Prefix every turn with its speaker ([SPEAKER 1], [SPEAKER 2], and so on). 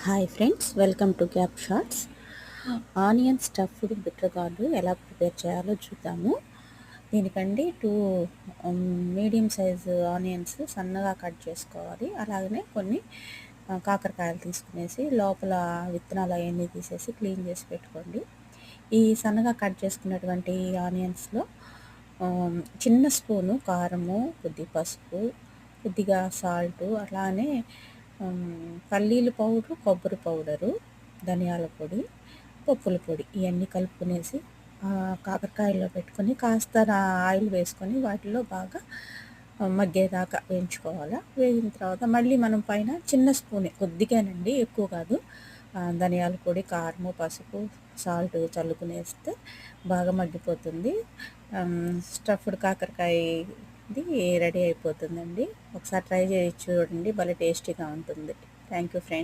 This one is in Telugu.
[SPEAKER 1] Hi friends, welcome to gap shorts. Onion stuffed bitter gourd ఎలా ప్రిపేర్ చేయాలో చూద్దాము. దీనికండి మీడియం సైజు ఆనియన్స్ సన్నగా కట్ చేసుకోవాలి. అలాగనే కొన్ని కాకరకాయలు తీసుకునేసి లోపల విత్తనాలు అవన్నీ తీసేసి క్లీన్ చేసి పెట్టుకోండి. ఈ సన్నగా కట్ చేసుకున్నటువంటి ఆనియన్స్లో చిన్న స్పూను కారము, కొద్ది పసుపు, కొద్దిగా సాల్టు, అలానే పల్లీల పౌడరు, కొబ్బరి పౌడరు, ధనియాల పొడి, పప్పుల పొడి ఇవన్నీ కలుపుకునేసి కాకరకాయల్లో పెట్టుకొని కాస్త ఆయిల్ వేసుకొని వాటిలో బాగా మగ్గేదాకా వేయించుకోవాలి. వేగిన తర్వాత మళ్ళీ మనం పైన చిన్న స్పూనే, కొద్దిగానండి, ఎక్కువ కాదు, ధనియాల పొడి, కారము, పసుపు, సాల్ట్ చల్లుకునేస్తే బాగా మగ్గిపోతుంది. స్టఫ్డ్ కాకరకాయ ఇది రెడీ అయిపోతుందండి. ఒకసారి ట్రై చేసి చూడండి, భలే టేస్టీగా ఉంటుంది. Thank you friends.